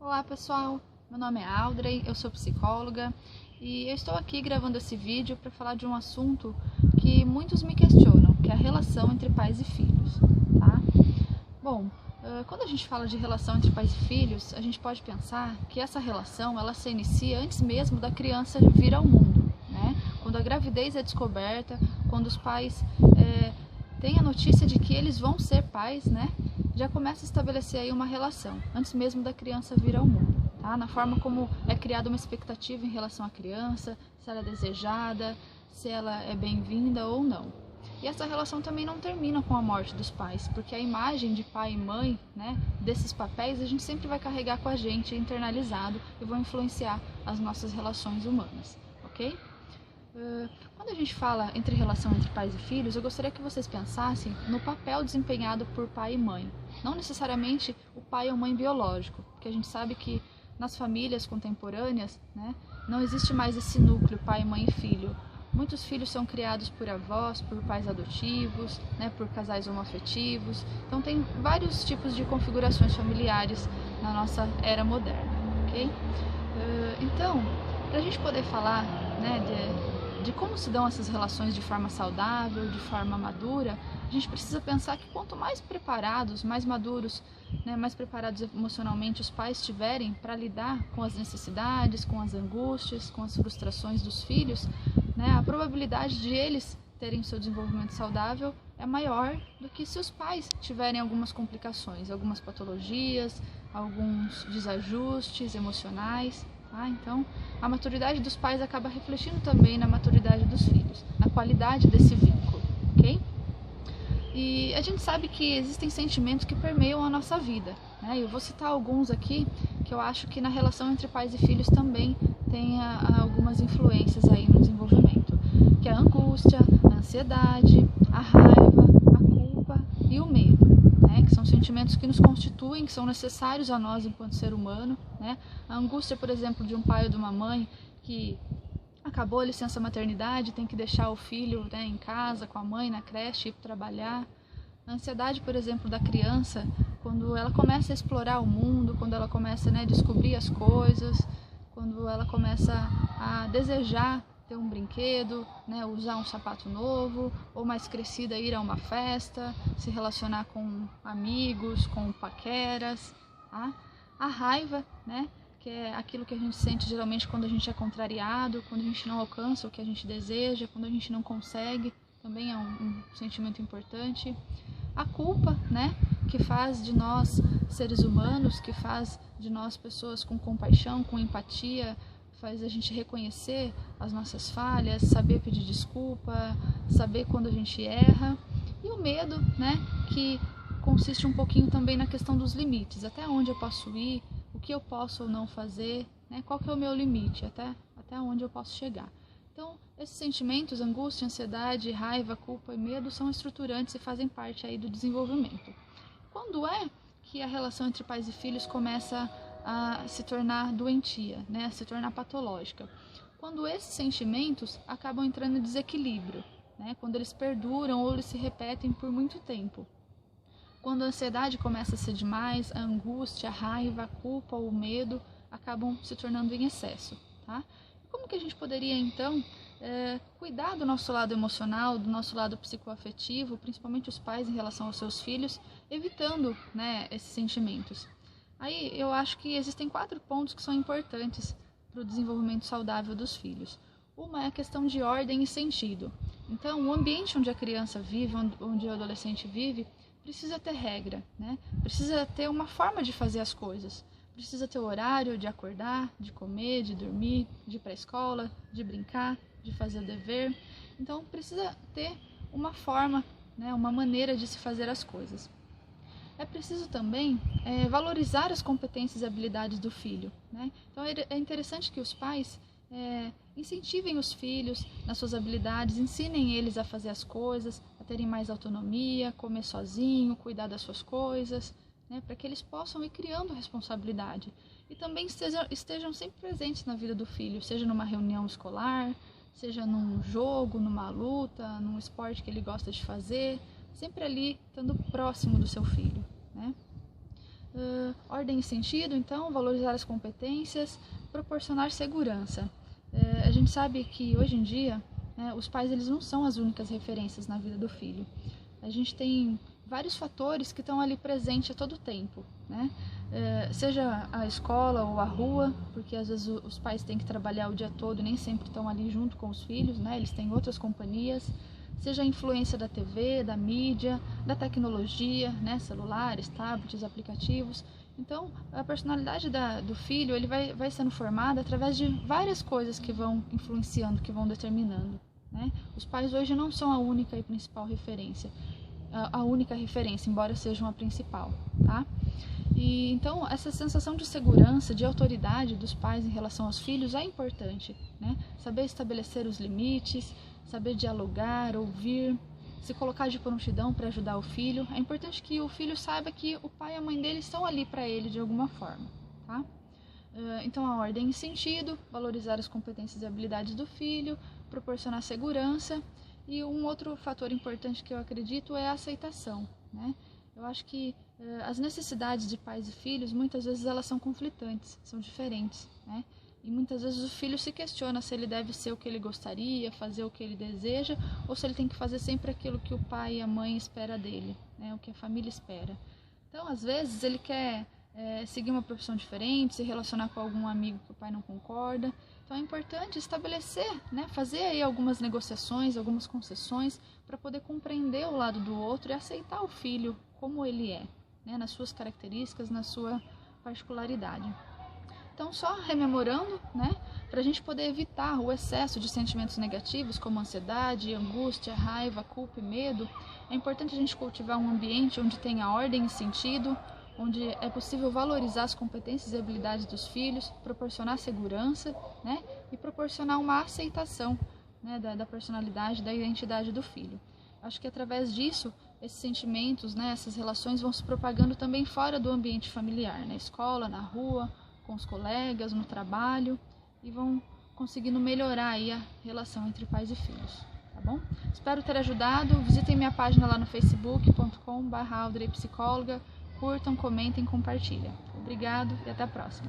Olá pessoal, meu nome é Audrey, eu sou psicóloga e eu estou aqui gravando esse vídeo para falar de um assunto que muitos me questionam, que é a relação entre pais e filhos, tá? Bom, quando a gente fala de relação entre pais e filhos, a gente pode pensar que essa relação ela se inicia antes mesmo da criança vir ao mundo, né? Quando a gravidez é descoberta, quando os pais têm a notícia de que eles vão ser pais, né? Já começa a estabelecer aí uma relação, antes mesmo da criança vir ao mundo, tá? Na forma como é criada uma expectativa em relação à criança, se ela é desejada, se ela é bem-vinda ou não. E essa relação também não termina com a morte dos pais, porque a imagem de pai e mãe, né, desses papéis, a gente sempre vai carregar com a gente, internalizado, e vão influenciar as nossas relações humanas, ok? Quando a gente fala entre relação entre pais e filhos, eu gostaria que vocês pensassem no papel desempenhado por pai e mãe. Não necessariamente o pai ou mãe biológico, porque a gente sabe que nas famílias contemporâneas, né, não existe mais esse núcleo pai, mãe e filho. Muitos filhos são criados por avós, por pais adotivos, né, por casais homoafetivos. Então tem vários tipos de configurações familiares na nossa era moderna, ok? Então, para a gente poder falar, né, de como se dão essas relações de forma saudável, de forma madura, a gente precisa pensar que quanto mais preparados, mais maduros, né, mais preparados emocionalmente os pais estiverem para lidar com as necessidades, com as angústias, com as frustrações dos filhos, né, a probabilidade de eles terem seu desenvolvimento saudável é maior do que se os pais tiverem algumas complicações, algumas patologias, alguns desajustes emocionais. Então, a maturidade dos pais acaba refletindo também na maturidade dos filhos, na qualidade desse vínculo, ok? E a gente sabe que existem sentimentos que permeiam a nossa vida, né? Eu vou citar alguns aqui que eu acho que na relação entre pais e filhos também tem algumas influências aí no desenvolvimento, que é a angústia, a ansiedade, a raiva, a culpa e o medo, né? Que são sentimentos que nos constituem, que são necessários a nós enquanto ser humano, né? A angústia, por exemplo, de um pai ou de uma mãe que acabou a licença maternidade, tem que deixar o filho, né, em casa com a mãe, na creche, ir trabalhar. A ansiedade, por exemplo, da criança, quando ela começa a explorar o mundo, quando ela começa, né, a descobrir as coisas, quando ela começa a desejar ter um brinquedo, né, usar um sapato novo, ou mais crescida ir a uma festa, se relacionar com amigos, com paqueras. Tá? A raiva, né, que é aquilo que a gente sente geralmente quando a gente é contrariado, quando a gente não alcança o que a gente deseja, quando a gente não consegue, também é um sentimento importante. A culpa, né, que faz de nós seres humanos, que faz de nós pessoas com compaixão, com empatia, faz a gente reconhecer as nossas falhas, saber pedir desculpa, saber quando a gente erra. E o medo, né, que consiste um pouquinho também na questão dos limites, até onde eu posso ir, o que eu posso ou não fazer, né, qual que é o meu limite, até onde eu posso chegar. Então, esses sentimentos, angústia, ansiedade, raiva, culpa e medo são estruturantes e fazem parte aí do desenvolvimento. Quando é que a relação entre pais e filhos começa a se tornar doentia, né, a se tornar patológica? Quando esses sentimentos acabam entrando em desequilíbrio, né, quando eles perduram ou eles se repetem por muito tempo. Quando a ansiedade começa a ser demais, a angústia, a raiva, a culpa ou o medo acabam se tornando em excesso. Tá? Como que a gente poderia, então, cuidar do nosso lado emocional, do nosso lado psicoafetivo, principalmente os pais em relação aos seus filhos, evitando, né, esses sentimentos? Aí eu acho que existem 4 pontos que são importantes para o desenvolvimento saudável dos filhos. Uma é a questão de ordem e sentido. Então, o ambiente onde a criança vive, onde o adolescente vive, precisa ter regra, né? Precisa ter uma forma de fazer as coisas. Precisa ter o horário de acordar, de comer, de dormir, de ir para a escola, de brincar, de fazer o dever. Então, precisa ter uma forma, né, uma maneira de se fazer as coisas. É preciso também valorizar as competências e habilidades do filho, né? Então, é interessante que os pais incentivem os filhos nas suas habilidades, ensinem eles a fazer as coisas, a terem mais autonomia, comer sozinho, cuidar das suas coisas, né, para que eles possam ir criando responsabilidade. E também estejam sempre presentes na vida do filho, seja numa reunião escolar, seja num jogo, numa luta, num esporte que ele gosta de fazer, sempre ali estando próximo do seu filho, né? Ordem e sentido, então, valorizar as competências, proporcionar segurança. A gente sabe que hoje em dia, né, os pais eles não são as únicas referências na vida do filho. A gente tem vários fatores que estão ali presentes a todo tempo, né? Seja a escola ou a rua, porque às vezes os pais têm que trabalhar o dia todo e nem sempre estão ali junto com os filhos, né? Eles têm outras companhias. Seja a influência da TV, da mídia, da tecnologia, né? Celulares, tablets, aplicativos. Então, a personalidade do filho ele vai sendo formada através de várias coisas que vão influenciando, que vão determinando, né? Os pais hoje não são a única e principal referência, a única referência, embora sejam a principal, tá? E então essa sensação de segurança, de autoridade dos pais em relação aos filhos é importante, né? Saber estabelecer os limites, saber dialogar, ouvir, se colocar de prontidão para ajudar o filho. É importante que o filho saiba que o pai e a mãe dele estão ali para ele de alguma forma, tá? Então a ordem e sentido, valorizar as competências e habilidades do filho, proporcionar segurança. E um outro fator importante que eu acredito é a aceitação, né? Eu acho que as necessidades de pais e filhos, muitas vezes elas são conflitantes, são diferentes, né? E muitas vezes o filho se questiona se ele deve ser o que ele gostaria, fazer o que ele deseja, ou se ele tem que fazer sempre aquilo que o pai e a mãe espera dele, né? O que a família espera. Então, às vezes, ele quer seguir uma profissão diferente, se relacionar com algum amigo que o pai não concorda. Então é importante estabelecer, né, fazer aí algumas negociações, algumas concessões para poder compreender o lado do outro e aceitar o filho como ele é, né, nas suas características, na sua particularidade. Então, só rememorando, né, para a gente poder evitar o excesso de sentimentos negativos como ansiedade, angústia, raiva, culpa e medo, é importante a gente cultivar um ambiente onde tenha ordem e sentido, onde é possível valorizar as competências e habilidades dos filhos, proporcionar segurança, né, e proporcionar uma aceitação, né, da personalidade, da identidade do filho. Acho que através disso, esses sentimentos, né, essas relações vão se propagando também fora do ambiente familiar, na escola, na rua, com os colegas, no trabalho, e vão conseguindo melhorar aí a relação entre pais e filhos, tá bom? Espero ter ajudado. Visitem minha página lá no facebook.com/audreypsicóloga. Curtam, comentem, compartilhem. Obrigado e até a próxima.